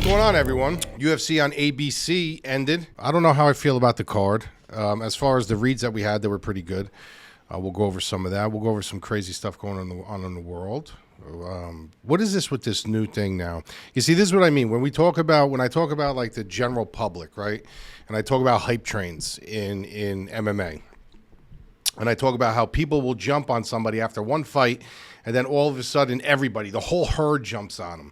going on, everyone? UFC on ABC ended. I don't know how I feel about the card. As far as the reads that we had, they were pretty good. We'll go over some of that. We'll go over some crazy stuff going on in the world. What is this with this new thing now? You see, this is what I mean. When I talk about like the general public, right? And I talk about hype trains in MMA. And I talk about how people will jump on somebody after one fight, and then all of a sudden everybody, the whole herd jumps on them.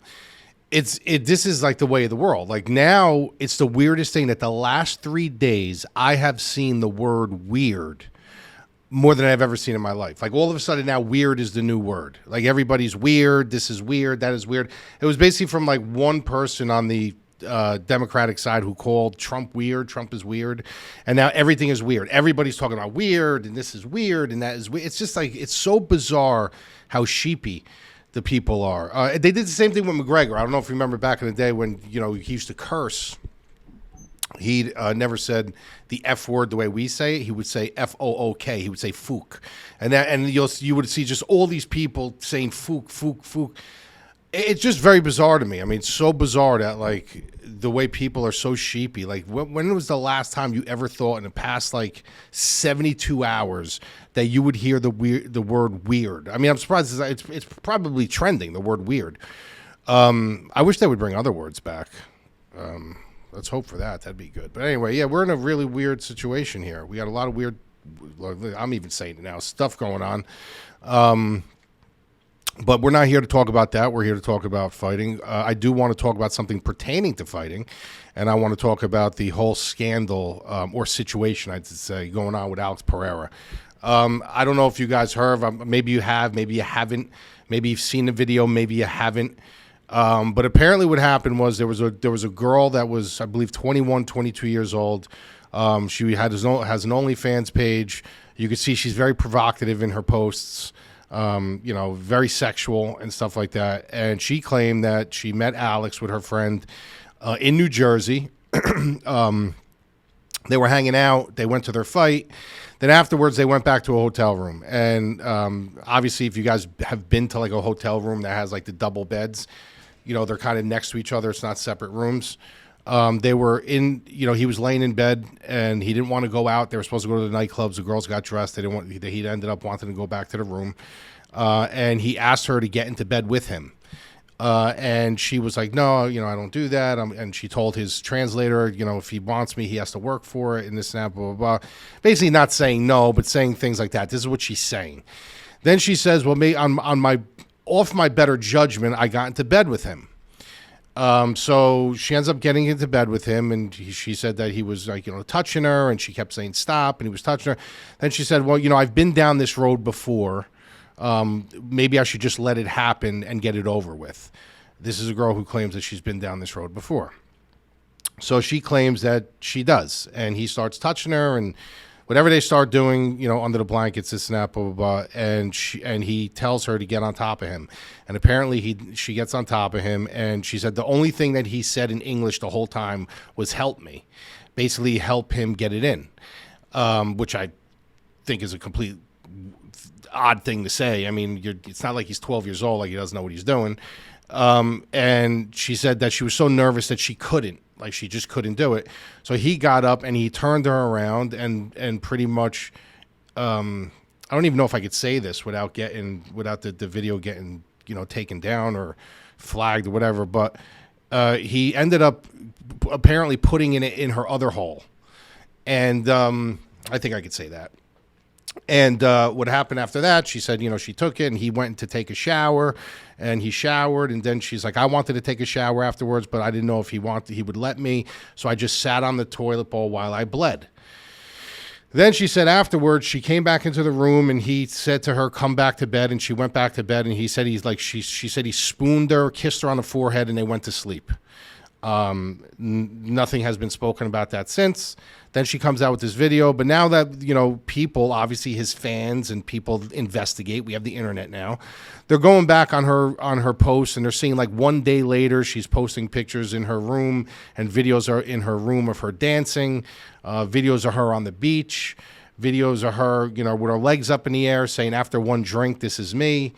This is like the way of the world. Like now, it's the weirdest thing that the last 3 days I have seen the word weird more than I've ever seen in my life. Like all of a sudden now, weird is the new word. Like everybody's weird. This is weird. That is weird. It was basically from like one person on the Democratic side who called Trump weird. Trump is weird. And now everything is weird. Everybody's talking about weird, and this is weird, and that is weird. It's just like, it's so bizarre how sheepy the people are. They did the same thing with McGregor. I don't know if you remember back in the day when, he used to curse. He never said the F word the way we say it. He would say F-O-O-K. He would say fook. And you would see just all these people saying fook, fook, fook. It's just very bizarre to me. I mean, it's so bizarre that, like, the way people are so sheepy. Like, when was the last time you ever thought in the past, like, 72 hours that you would hear the word weird? I mean, I'm surprised. It's probably trending, the word weird. I wish they would bring other words back. Let's hope for that. That'd be good. But anyway, yeah, we're in a really weird situation here. We got a lot of weird, I'm even saying it now, stuff going on. But we're not here to talk about that. We're here to talk about fighting. I do want to talk about something pertaining to fighting, and I want to talk about the whole scandal or situation, I'd say, going on with Alex Pereira. I don't know if you guys heard. Maybe you have. Maybe you haven't. Maybe you've seen the video. Maybe you haven't. But apparently what happened was there was a girl that was, I believe, 21, 22 years old. She has an OnlyFans page. You can see she's very provocative in her posts. Very sexual and stuff like that. And she claimed that she met Alex with her friend in New Jersey. They were hanging out. They went to their fight. Then afterwards, they went back to a hotel room. And obviously, if you guys have been to like a hotel room that has like the double beds, they're kind of next to each other. It's not separate rooms. They were in, he was laying in bed and he didn't want to go out. They were supposed to go to the nightclubs. The girls got dressed. He ended up wanting to go back to the room. And he asked her to get into bed with him. And she was like, no, I don't do that. And she told his translator, if he wants me, he has to work for it and this and that, blah, blah, blah. Basically not saying no, but saying things like that. This is what she's saying. Then she says, well, off my better judgment, I got into bed with him. So she ends up getting into bed with him, and she said that he was like, touching her, and she kept saying stop, and he was touching her. Then she said, well, I've been down this road before. Maybe I should just let it happen and get it over with. This is a girl who claims that she's been down this road before. So she claims that she does, and he starts touching her, and whatever they start doing, under the blankets, this and that, blah, blah, blah, and he tells her to get on top of him. And apparently she gets on top of him, and she said the only thing that he said in English the whole time was help me. Basically help him get it in, which I think is a complete odd thing to say. I mean, it's not like he's 12 years old, like he doesn't know what he's doing. And she said that she was so nervous that she couldn't. Like she just couldn't do it. So he got up and he turned her around and pretty much, I don't even know if I could say this without the video getting, taken down or flagged or whatever. But he ended up apparently putting it in her other hole. And I think I could say that. And what happened after that, she said, she took it and he went to take a shower and he showered. And then she's like, I wanted to take a shower afterwards, but I didn't know if he would let me. So I just sat on the toilet bowl while I bled. Then she said afterwards, she came back into the room and he said to her, come back to bed. And she went back to bed and he said, she said he spooned her, kissed her on the forehead, and they went to sleep. Nothing has been spoken about that since. Then she comes out with this video, but now that, people, obviously his fans and people investigate, we have the internet now, they're going back on her posts and they're seeing like 1 day later, she's posting pictures in her room and videos are in her room of her dancing, videos of her on the beach, videos of her, with her legs up in the air saying after one drink, this is me.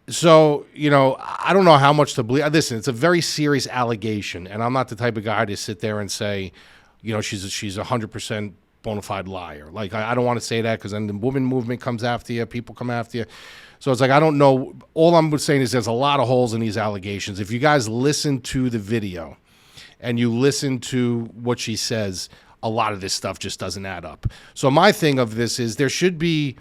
So, I don't know how much to believe. Listen, it's a very serious allegation, and I'm not the type of guy to sit there and say, she's 100% bona fide liar. Like, I don't want to say that because then the woman movement comes after you, people come after you. So it's like, I don't know. All I'm saying is there's a lot of holes in these allegations. If you guys listen to the video and you listen to what she says, a lot of this stuff just doesn't add up. So my thing of this is there should be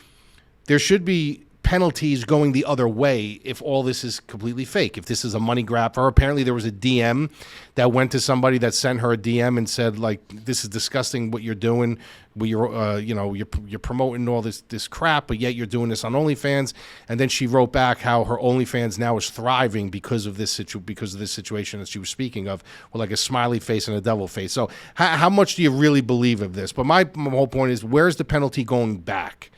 penalties going the other way if all this is completely fake. If this is a money grab for her, apparently there was a DM that went to somebody that sent her a DM and said, like, this is disgusting what you're doing. You're promoting all this crap, but yet you're doing this on OnlyFans. And then she wrote back how her OnlyFans now is thriving because of this situation that she was speaking of, with like a smiley face and a devil face. So how much do you really believe of this? But my whole point is, where's the penalty going back?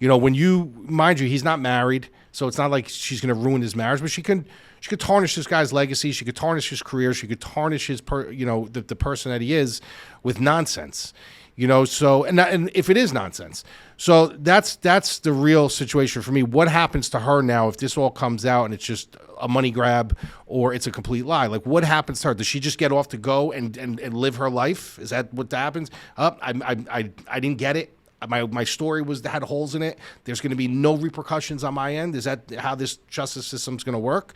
When mind you, he's not married, so it's not like she's going to ruin his marriage, but she could tarnish this guy's legacy. She could tarnish his career. She could tarnish his, the person that he is with nonsense. So and if it is nonsense, so that's the real situation for me. What happens to her now if this all comes out and it's just a money grab or it's a complete lie? Like, what happens to her? Does she just get off to go and live her life? Is that what happens? I didn't get it. My story had holes in it. There's going to be no repercussions on my end. Is that how this justice system's going to work?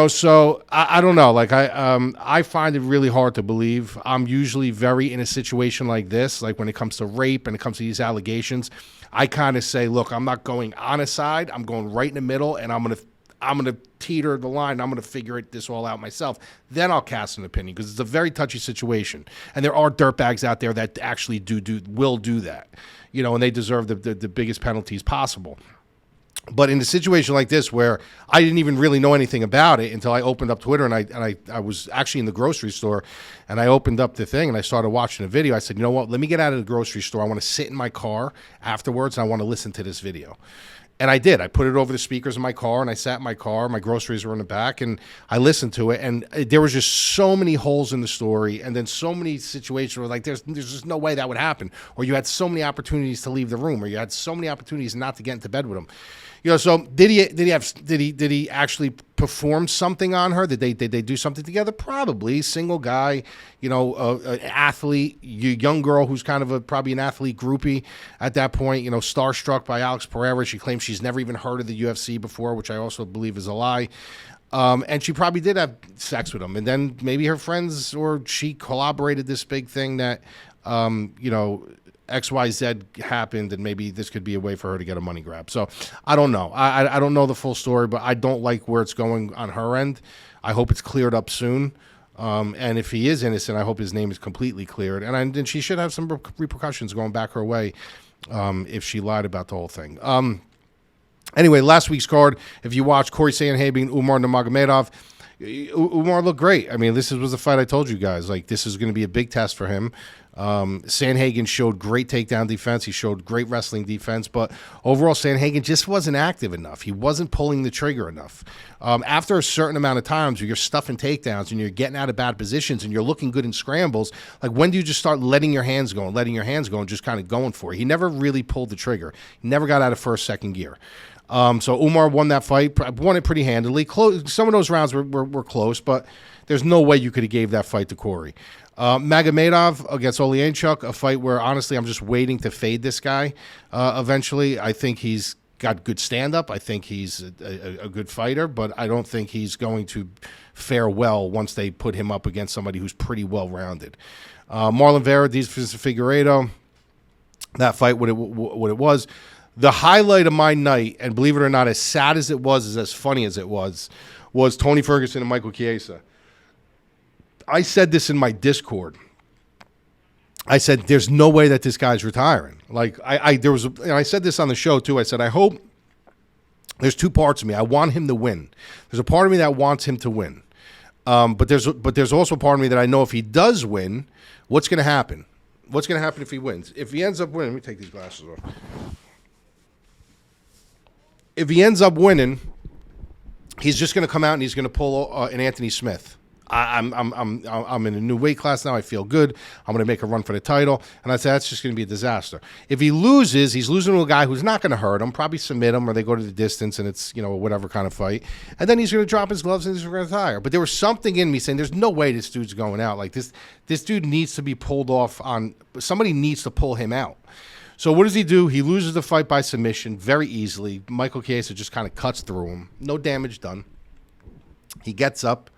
So I don't know. Like, I find it really hard to believe. I'm usually very in a situation like this, like when it comes to rape and it comes to these allegations, I kind of say, look, I'm not going on a side. I'm going right in the middle, and I'm gonna teeter the line. I'm gonna figure this all out myself. Then I'll cast an opinion, because it's a very touchy situation, and there are dirtbags out there that actually will do that, and they deserve the biggest penalties possible. But in a situation like this, where I didn't even really know anything about it until I opened up Twitter, and I was actually in the grocery store, and I opened up the thing and I started watching a video. I said, you know what? Let me get out of the grocery store. I want to sit in my car afterwards, and I want to listen to this video. And I did. I put it over the speakers in my car, and I sat in my car. My groceries were in the back, and I listened to it. And there was just so many holes in the story, and then so many situations where, like, there's just no way that would happen. Or you had so many opportunities to leave the room, or you had so many opportunities not to get into bed with him. So did he actually perform something on her? Did they do something together? Probably. Single guy, an athlete, young girl who's kind of probably an athlete groupie at that point, starstruck by Alex Pereira. She claims she's never even heard of the UFC before, which I also believe is a lie. And she probably did have sex with him. And then maybe her friends or she collaborated this big thing that, XYZ happened, and maybe this could be a way for her to get a money grab. So I don't know. I don't know the full story, but I don't like where it's going on her end. I hope it's cleared up soon. And if he is innocent, I hope his name is completely cleared. And then she should have some repercussions going back her way if she lied about the whole thing. Anyway, last week's card, if you watch Corey Sandhagen and Umar Nurmagomedov, Umar looked great. I mean, this was the fight I told you guys. Like, this is going to be a big test for him. Sandhagen showed great takedown defense. He showed great wrestling defense, but overall Sandhagen just wasn't active enough. He wasn't pulling the trigger enough. After a certain amount of times where you're stuffing takedowns and you're getting out of bad positions and you're looking good in scrambles, like, when do you just start letting your hands go and just kind of going for it? He never really pulled the trigger. He never got out of first, second gear. So Umar won that fight, won it pretty handily. Some of those rounds were close, but there's no way you could have gave that fight to Corey. Magomedov against Oleanchuk, a fight where, honestly, I'm just waiting to fade this guy eventually. I think he's got good stand-up. I think he's a good fighter, but I don't think he's going to fare well once they put him up against somebody who's pretty well-rounded. Marlon Vera, Figueiredo, that fight, what it was. The highlight of my night, and believe it or not, as sad as it was, as funny as it was Tony Ferguson and Michael Chiesa. I said this in my Discord. I said, there's no way that this guy's retiring. Like, and I said this on the show too. I said, I hope, there's two parts of me. I want him to win. There's a part of me that wants him to win. But there's also a part of me that I know if he does win, what's going to happen? What's going to happen if he wins? If he ends up winning, let me take these glasses off. If he ends up winning, he's just going to come out and he's going to pull an Anthony Smith. I'm in a new weight class now. I feel good. I'm going to make a run for the title. And I said, that's just going to be a disaster. If he loses, he's losing to a guy who's not going to hurt him, probably submit him, or they go to the distance and it's, whatever kind of fight. And then he's going to drop his gloves and he's going to retire. But there was something in me saying, there's no way this dude's going out. Like this dude needs to be pulled off somebody needs to pull him out. So what does he do? He loses the fight by submission very easily. Michael Chiesa just kind of cuts through him. No damage done. He gets up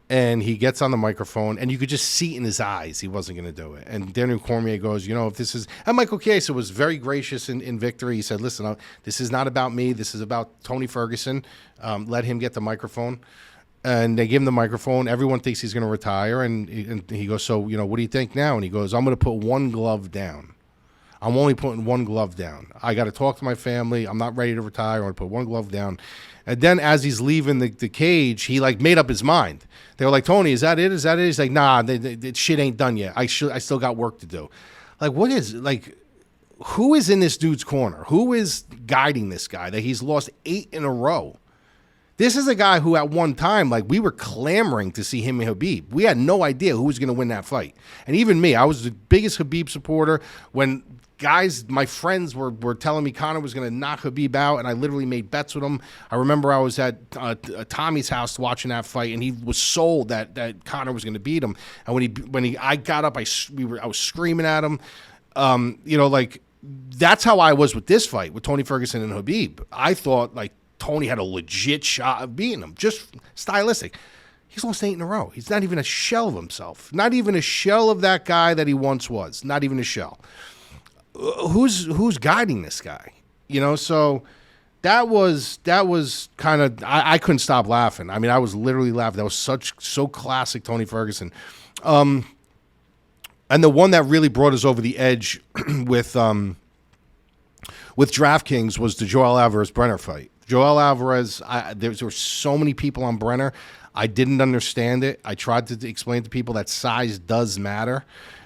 and he gets on the microphone, and you could just see in his eyes he wasn't going to do it. And Daniel Cormier goes, if this is... And Michael Chiesa was very gracious in victory. He said, listen, this is not about me. This is about Tony Ferguson. Let him get the microphone. And they give him the microphone. Everyone thinks he's going to retire. And he goes, so, what do you think now? And he goes, I'm going to put one glove down. I'm only putting one glove down. I got to talk to my family. I'm not ready to retire. I'm going to put one glove down. And then as he's leaving the cage, he made up his mind. They were like, Tony, is that it? Is that it? He's like, nah, the shit ain't done yet. I still got work to do. Who is in this dude's corner? Who is guiding this guy that he's lost 8 in a row? This is a guy who at one time, we were clamoring to see him and Khabib. We had no idea who was going to win that fight. And even me, I was the biggest Khabib supporter when guys, my friends were telling me Conor was going to knock Khabib out, and I literally made bets with him. I remember I was at Tommy's house watching that fight, and he was sold that Conor was going to beat him. And when I got up, I was screaming at him. That's how I was with this fight with Tony Ferguson and Khabib. I thought Tony had a legit shot of beating him, just stylistic. He's lost 8 in a row. He's not even a shell of himself. Not even a shell of that guy that he once was. Not even a shell. Who's guiding this guy? So that was kind of, I couldn't stop laughing. I mean, I was literally laughing. That was so classic Tony Ferguson. And the one that really brought us over the edge with DraftKings was the Joel Alvarez-Brenner fight. Joel Alvarez, there were so many people on Brenner. I didn't understand it. I tried to explain to people that size does matter,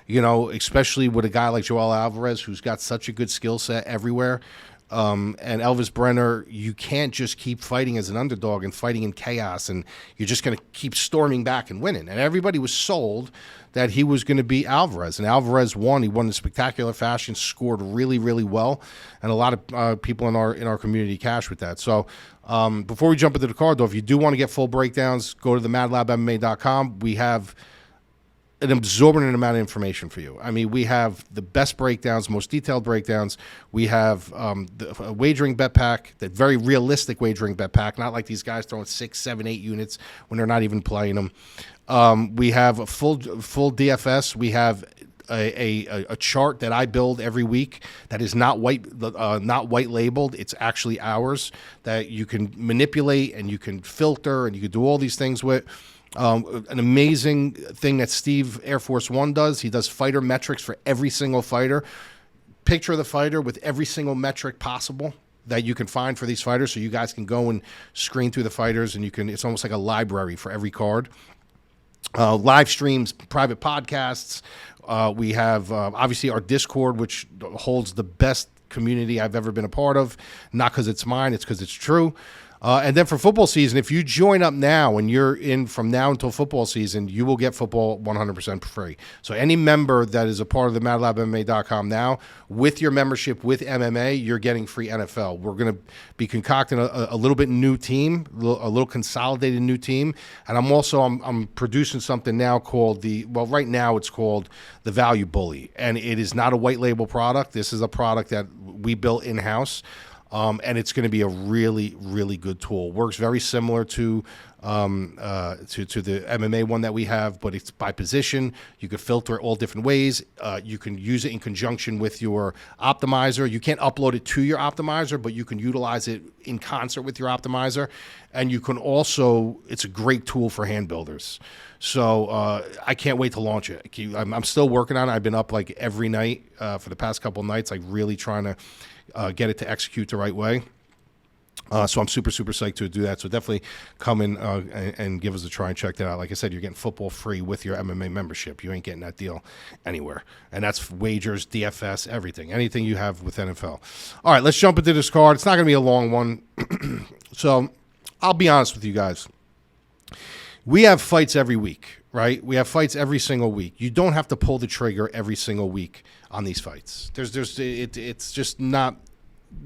especially with a guy like Joel Alvarez who's got such a good skill set everywhere. And Elvis Brenner, you can't just keep fighting as an underdog and fighting in chaos, and you're just going to keep storming back and winning. And everybody was sold that he was going to beat Alvarez, and Alvarez won. He won in spectacular fashion, scored really, really well, and a lot of people in our community cashed with that. So before we jump into the card, though, if you do want to get full breakdowns, go to the MadLabMMA.com. We have an exorbitant amount of information for you. I mean, we have the best breakdowns, most detailed breakdowns. We have the wagering bet pack, that very realistic wagering bet pack, not like these guys throwing 6, 7, 8 units when they're not even playing them. We have a full DFS. We have a chart that I build every week that is not white labeled. It's actually ours that you can manipulate and you can filter and you can do all these things with. An amazing thing that Steve Air Force One does. He does fighter metrics for every single fighter. Picture of the fighter with every single metric possible that you can find for these fighters, so you guys can go and screen through the fighters, and it's almost like a library for every card. Live streams, private podcasts. We have obviously our Discord, which holds the best community I've ever been a part of. Not because it's mine, it's because it's true. And then for football season, if you join up now and you're in from now until football season, you will get football 100% free. So any member that is a part of the MadLabMMA.com now, with your membership with MMA, you're getting free NFL. We're going to be concocting a little bit new team, a little consolidated new team. And I'm producing something now called right now it's called the Value Bully. And it is not a white label product. This is a product that we built in-house. And it's going to be a really, really good tool. Works very similar to the MMA one that we have, but it's by position. You could filter it all different ways. You can use it in conjunction with your optimizer. You can't upload it to your optimizer, but you can utilize it in concert with your optimizer. And you can also, it's a great tool for hand builders. So I can't wait to launch it. I'm still working on it. I've been up every night for the past couple nights, really trying to get it to execute the right way. So I'm super, super psyched to do that. So definitely come in and give us a try and check that out. Like I said, you're getting football free with your MMA membership. You ain't getting that deal anywhere. And that's wagers, DFS, everything. Anything you have with NFL. All right, let's jump into this card. It's not going to be a long one. So I'll be honest with you guys. we have fights every week, right? We have fights every single week. You don't have to pull the trigger every single week on these fights. It's just not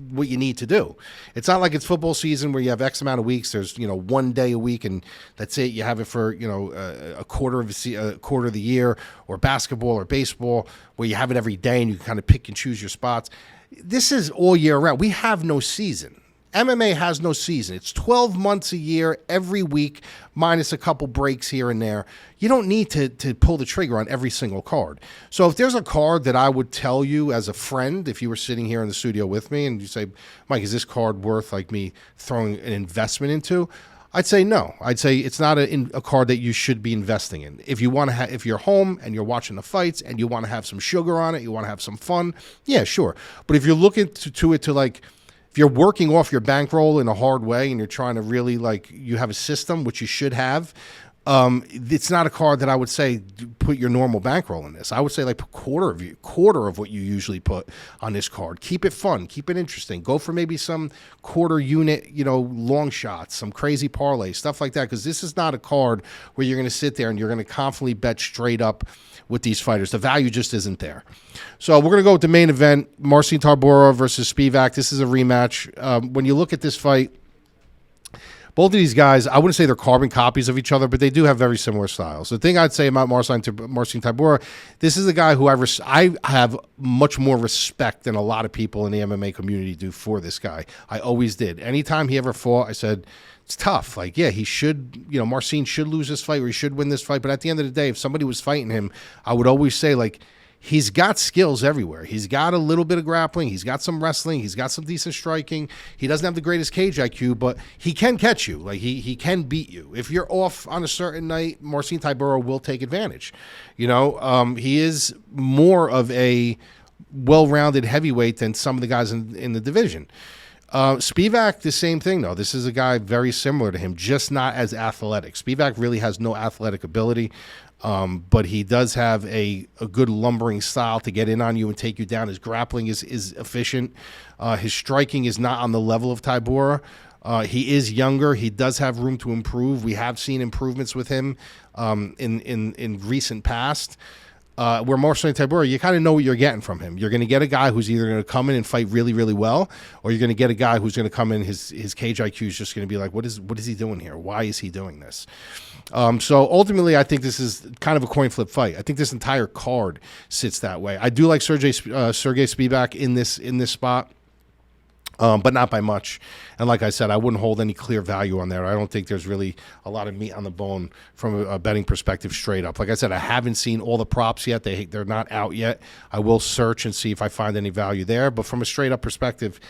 what you need to do. It's not like it's football season where you have X amount of weeks. There's 1 day a week, and that's it. You have it for a quarter of the year, or basketball or baseball where you have it every day and you can kind of pick and choose your spots. This is all year round. We have no season. MMA has no season. It's 12 months a year, every week, minus a couple breaks here and there. You don't need to pull the trigger on every single card. So if there's a card that I would tell you as a friend, if you were sitting here in the studio with me and you say, Mike, is this card worth like me throwing an investment into? I'd say no. I'd say it's not a card that you should be investing in. If you want to, if you're home and you're watching the fights and you want to have some sugar on it, you want to have some fun, yeah, sure. But if you're looking to like, if you're working off your bankroll in a hard way and you're trying to really, like, you have a system, which you should have, it's not a card that I would say put your normal bankroll in this. I would say like quarter of what you usually put on this card. Keep it fun, keep it interesting. Go for maybe some quarter unit, long shots, some crazy parlay, stuff like that, because this is not a card where you're going to sit there and you're going to confidently bet straight up with these fighters. The value just isn't there. So we're going to go with the main event, Marcin Tybura versus Spivak. This is a rematch. When you look at this fight, both of these guys, I wouldn't say they're carbon copies of each other, but they do have very similar styles. The thing I'd say about Marcin Tybura, this is a guy who I have much more respect than a lot of people in the MMA community do for this guy. I always did. Anytime he ever fought, I said, it's tough. Like, yeah, he should, Marcin should lose this fight or he should win this fight. But at the end of the day, if somebody was fighting him, I would always say, like, he's got skills everywhere. He's got a little bit of grappling. He's got some wrestling. He's got some decent striking. He doesn't have the greatest cage IQ, but he can catch you. Like, he can beat you. If you're off on a certain night, Marcin Tybura will take advantage. He is more of a well-rounded heavyweight than some of the guys in the division. Spivak, the same thing, though. This is a guy very similar to him, just not as athletic. Spivak really has no athletic ability, but he does have a good lumbering style to get in on you and take you down. His grappling is efficient. His striking is not on the level of Tybura. He is younger. He does have room to improve. We have seen improvements with him in recent past. Where Marcin Tybura, you kind of know what you're getting from him. You're going to get a guy who's either going to come in and fight really, really well, or you're going to get a guy who's going to come in, his cage IQ is just going to be like, what is he doing here? Why is he doing this? So ultimately, I think this is kind of a coin flip fight. I think this entire card sits that way. I do like Sergey Spivak in this spot. But not by much. And like I said, I wouldn't hold any clear value on there. I don't think there's really a lot of meat on the bone from a betting perspective straight up. Like I said, I haven't seen all the props yet. They're not out yet. I will search and see if I find any value there. But from a straight up perspective,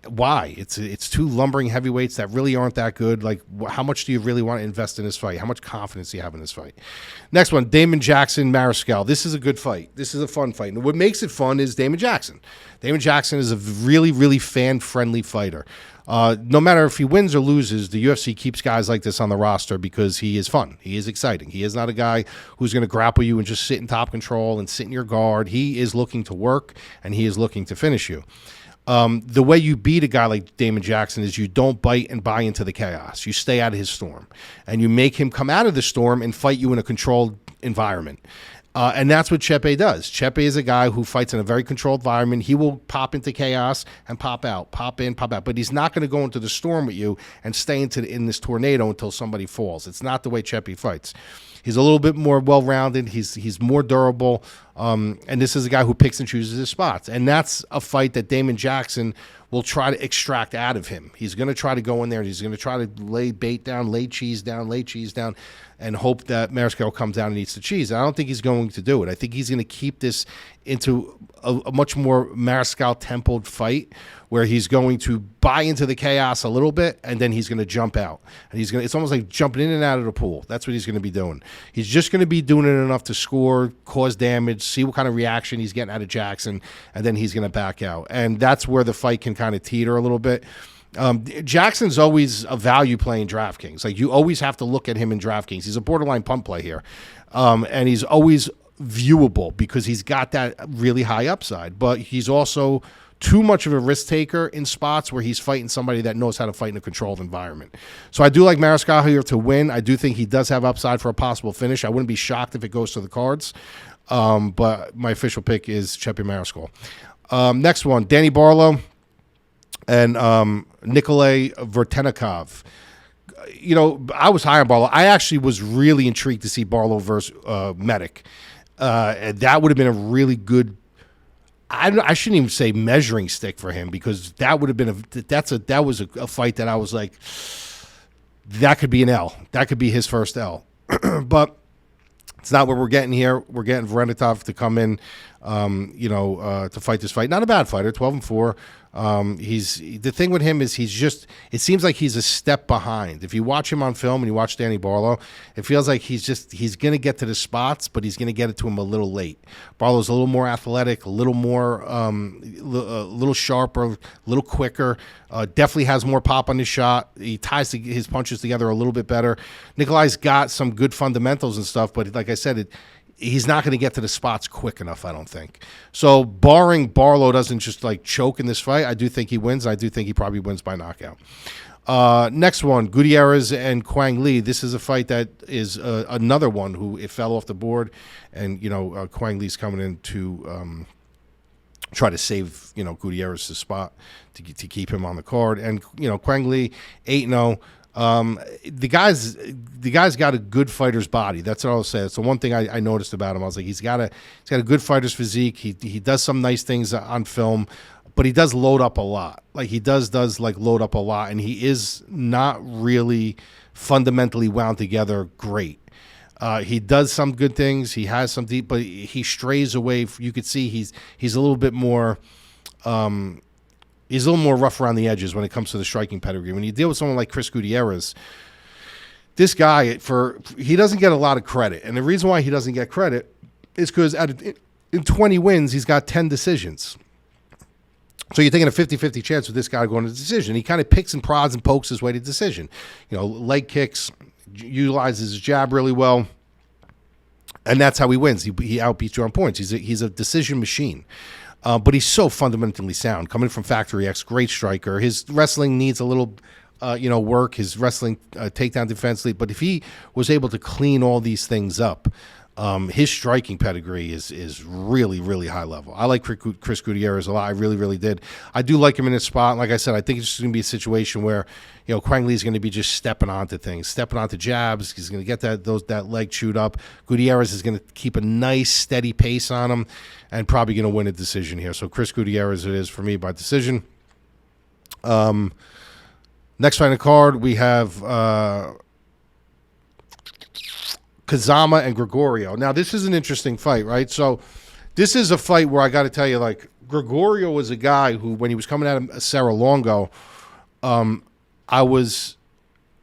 why? It's two lumbering heavyweights that really aren't that good. Like, how much do you really want to invest in this fight? How much confidence do you have in this fight? Next one, Damon Jackson, Mariscal. This is a good fight. This is a fun fight. And what makes it fun is Damon Jackson. Damon Jackson is a really, really fan-friendly fighter. No matter if he wins or loses, the UFC keeps guys like this on the roster because he is fun. He is exciting. He is not a guy who's going to grapple you and just sit in top control and sit in your guard. He is looking to work, and he is looking to finish you. The way you beat a guy like Damon Jackson is you don't bite and buy into the chaos. You stay out of his storm, and you make him come out of the storm and fight you in a controlled environment. And that's what Chepe does. Chepe is a guy who fights in a very controlled environment. He will pop into chaos and pop out, pop in, pop out. But he's not going to go into the storm with you and stay in this tornado until somebody falls. It's not the way Chepe fights. He's a little bit more well-rounded. He's more durable. And this is a guy who picks and chooses his spots. And that's a fight that Damon Jackson will try to extract out of him. He's going to try to go in there and he's going to try to lay bait down, lay cheese down, and hope that Mariscal comes down and eats the cheese. I don't think he's going to do it. I think he's going to keep this into a much more Mariscal-templed fight where he's going to buy into the chaos a little bit and then he's going to jump out. And it's almost like jumping in and out of the pool. That's what he's going to be doing. He's just going to be doing it enough to score, cause damage, see what kind of reaction he's getting out of Jackson, and then he's going to back out. And that's where the fight can kind of teeter a little bit. Jackson's always a value play in DraftKings. Like, you always have to look at him in DraftKings. He's a borderline punt play here. And he's always viewable because he's got that really high upside, but he's also too much of a risk taker in spots where he's fighting somebody that knows how to fight in a controlled environment. So I do like Mariscal here to win. I do think he does have upside for a possible finish. I wouldn't be shocked if it goes to the cards. But my official pick is Chepe Mariscal. Next one, Danny Barlo and Nikolay Vertenikov. You know, I was high on Barlo. I actually was really intrigued to see Barlo versus Medic. That would have been a really good, I shouldn't even say measuring stick for him, because that would have been that was a fight that I was like, that could be an L. That could be his first L. But it's not what we're getting here. We're getting Vertenikov to come in, to fight this fight. Not a bad fighter, 12-4. The thing with him is it seems like he's a step behind. If you watch him on film and you watch Danny Barlo, it feels like he's going to get to the spots, but he's going to get it to him a little late. Barlo's a little more athletic, a little more, a little sharper, a little quicker, definitely has more pop on his shot. He ties his punches together a little bit better. Nikolai's got some good fundamentals and stuff, but like I said, he's not going to get to the spots quick enough, I don't think. So barring Barlo doesn't just like choke in this fight, I do think he wins. I do think he probably wins by knockout. Next one, Goodier and Quang Lee. This is a fight that is another one who it fell off the board, and Quang Lee's coming in to try to save Goodier's spot to keep him on the card. And Quang Lee 8-0. The guy's got a good fighter's body. That's what I'll say. It's the one thing I noticed about him. I was like, he's got a good fighter's physique. He does some nice things on film, but he does load up a lot. Like he does like load up a lot, and he is not really fundamentally wound together great. He does some good things. He has some deep, but he strays away. You could see he's a little bit more. He's a little more rough around the edges when it comes to the striking pedigree. When you deal with someone like Chris Gutierrez, this guy, he doesn't get a lot of credit. And the reason why he doesn't get credit is because in 20 wins, he's got 10 decisions. So you're taking a 50-50 chance with this guy going to decision. He kind of picks and prods and pokes his way to decision. Leg kicks, utilizes his jab really well. And that's how he wins. He outbeats you on points. He's a decision machine. But he's so fundamentally sound. Coming from Factory X, great striker. His wrestling needs a little, work. His wrestling takedown defense lead. But if he was able to clean all these things up, his striking pedigree is really, really high level. I like Chris Gutierrez a lot. I really, really did. I do like him in his spot. Like I said, I think it's just going to be a situation where, Quang Lee is going to be just stepping onto things, stepping onto jabs. He's going to get that leg chewed up. Gutierrez is going to keep a nice, steady pace on him and probably going to win a decision here. So Chris Gutierrez it is for me by decision. Next fight on the card, we have Kazama and Gregorio. Now, this is an interesting fight, right? So this is a fight where I got to tell you, like, Gregorio was a guy who, when he was coming out of Serra Longo, I was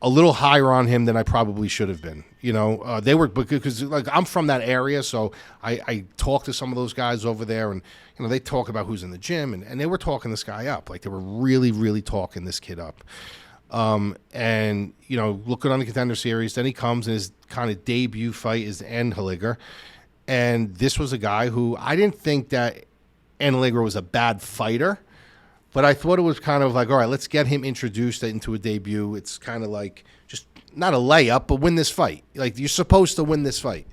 a little higher on him than I probably should have been. They were, because like I'm from that area, so I talked to some of those guys over there, and they talk about who's in the gym, and they were talking this guy up. Like they were really, really talking this kid up. And looking on the Contender Series, then he comes and his kind of debut fight is Anheliger, and this was a guy who I didn't think that Anheliger was a bad fighter. But I thought it was kind of like, all right, let's get him introduced into a debut. It's kind of like just not a layup, but win this fight. Like you're supposed to win this fight.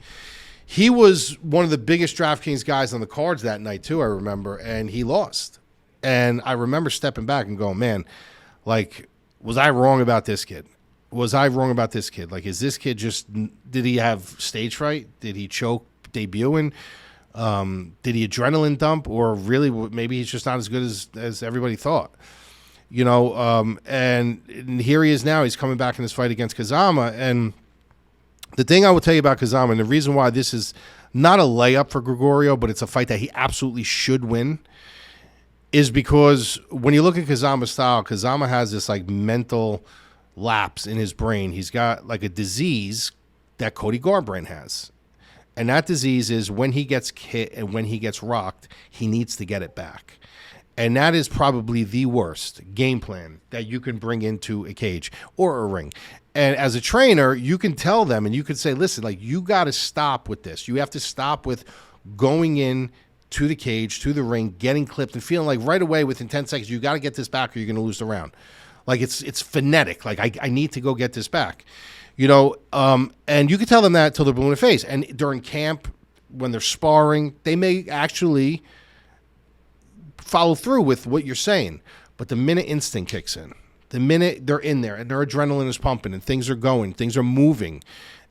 He was one of the biggest DraftKings guys on the cards that night too, I remember, and he lost. And I remember stepping back and going, man, like, was I wrong about this kid? Like, is this kid did he have stage fright? Did he choke debuting? Did he adrenaline dump, or really maybe he's just not as good as everybody thought, and here he is now. He's coming back in this fight against Kazama. And the thing I will tell you about Kazama, and the reason why this is not a layup for Gregorio, but it's a fight that he absolutely should win, is because when you look at Kazama's style, Kazama has this like mental lapse in his brain. He's got like a disease that Cody Garbrandt has. And that disease is when he gets hit and when he gets rocked, he needs to get it back. And that is probably the worst game plan that you can bring into a cage or a ring. And as a trainer, you can tell them and you can say, listen, like, you got to stop with this. You have to stop with going in to the cage, to the ring, getting clipped, and feeling like right away within 10 seconds, you got to get this back or you're going to lose the round. Like it's phonetic. Like I need to go get this back, and you can tell them that till they're blue in the face. And during camp, when they're sparring, they may actually follow through with what you're saying. But the minute instinct kicks in, the minute they're in there and their adrenaline is pumping and things are going, things are moving,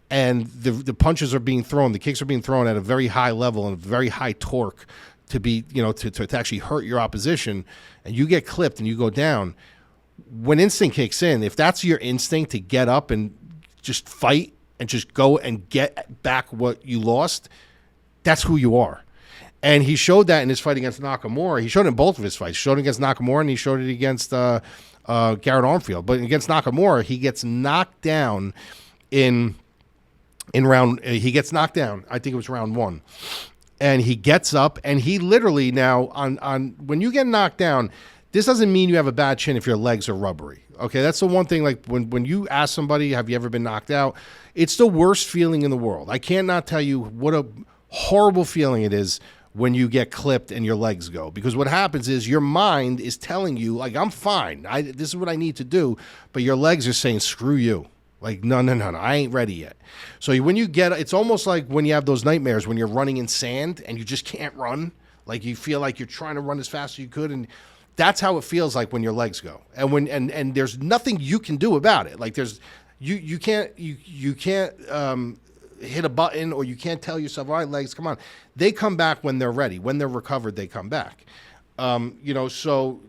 and the punches are being thrown, the kicks are being thrown at a very high level and a very high torque to be, to actually hurt your opposition, and you get clipped and you go down. When instinct kicks in, if that's your instinct to get up and just fight and just go and get back what you lost, that's who you are. And he showed that in his fight against Nakamura. He showed it in both of his fights. He showed it against Nakamura and he showed it against Garrett Armfield. But against Nakamura, he gets knocked down in round. He gets knocked down. I think it was round 1. And he gets up and he literally now on when you get knocked down, this doesn't mean you have a bad chin if your legs are rubbery. Okay, that's the one thing. Like when you ask somebody, have you ever been knocked out? It's the worst feeling in the world. I cannot tell you what a horrible feeling it is when you get clipped and your legs go. Because what happens is your mind is telling you, like, I'm fine. This is what I need to do. But your legs are saying, screw you. Like, no, I ain't ready yet. So when you get, it's almost like when you have those nightmares when you're running in sand and you just can't run. Like you feel like you're trying to run as fast as you could, and that's how it feels like when your legs go. And when and there's nothing you can do about it. Like you can't hit a button, or you can't tell yourself, all right, legs, come on. They come back when they're ready. When they're recovered, they come back. So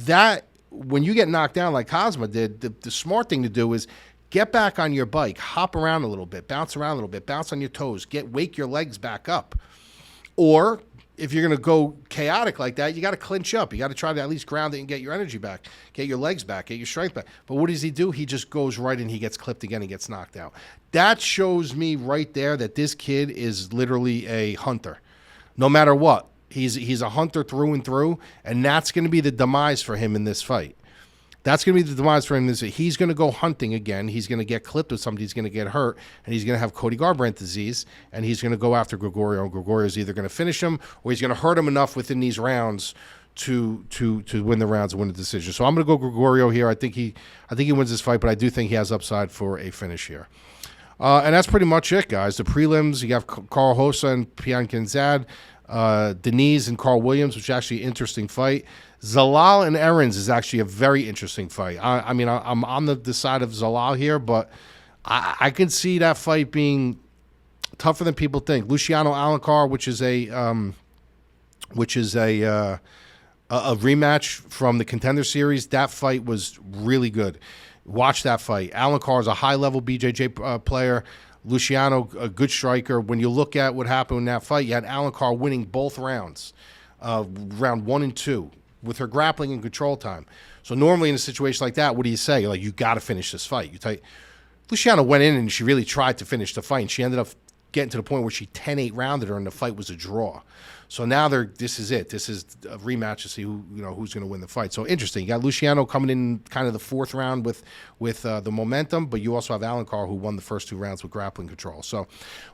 that when you get knocked down like Kazama did, the smart thing to do is get back on your bike, hop around a little bit, bounce around a little bit, bounce on your toes, wake your legs back up. Or if you're going to go chaotic like that, you got to clinch up. You got to try to at least ground it and get your energy back, get your legs back, get your strength back. But what does he do? He just goes right and he gets clipped again and gets knocked out. That shows me right there that this kid is literally a hunter. No matter what, he's a hunter through and through, and that's going to be the demise for him in this fight. That's going to be the demise for him. He's going to go hunting again. He's going to get clipped with somebody. He's going to get hurt, and he's going to have Cody Garbrandt disease, and he's going to go after Gregorio. Gregorio is either going to finish him or he's going to hurt him enough within these rounds to win the rounds and win the decision. So I'm going to go Gregorio here. I think he wins this fight, but I do think he has upside for a finish here. And that's pretty much it, guys. The prelims, you have Carl Hossa and Pian Kinzad, Denise and Carl Williams, which is actually an interesting fight. Zalal and Aarons is actually a very interesting fight. I'm on the side of Zalal here, but I can see that fight being tougher than people think. Luciano Alencar, which is a rematch from the Contender Series. That fight was really good. Watch that fight. Alencar is a high-level BJJ player. Luciano, a good striker. When you look at what happened in that fight, you had Alencar winning both rounds, round 1 and 2. With her grappling and control time. So normally in a situation like that, what do you say? Like, you got to finish this fight. Luciano went in and she really tried to finish the fight, and she ended up getting to the point where she 10-8 rounded her, and the fight was a draw. So now this is it. This is a rematch to see who's going to win the fight. So interesting. You got Luciano coming in kind of the 4th round with the momentum, but you also have Alencar, who won the first 2 rounds with grappling control. So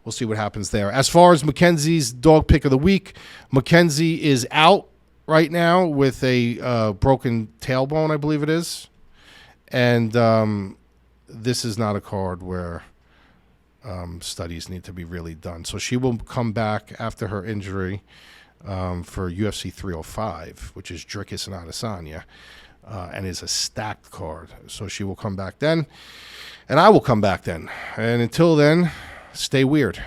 we'll see what happens there. As far as Mackenzie's dog pick of the week, Mackenzie is out right now with a broken tailbone, I believe it is. And this is not a card where studies need to be really done. So she will come back after her injury for UFC 305, which is Dricus and Adesanya, and is a stacked card. So she will come back then, and I will come back then. And until then, stay weird.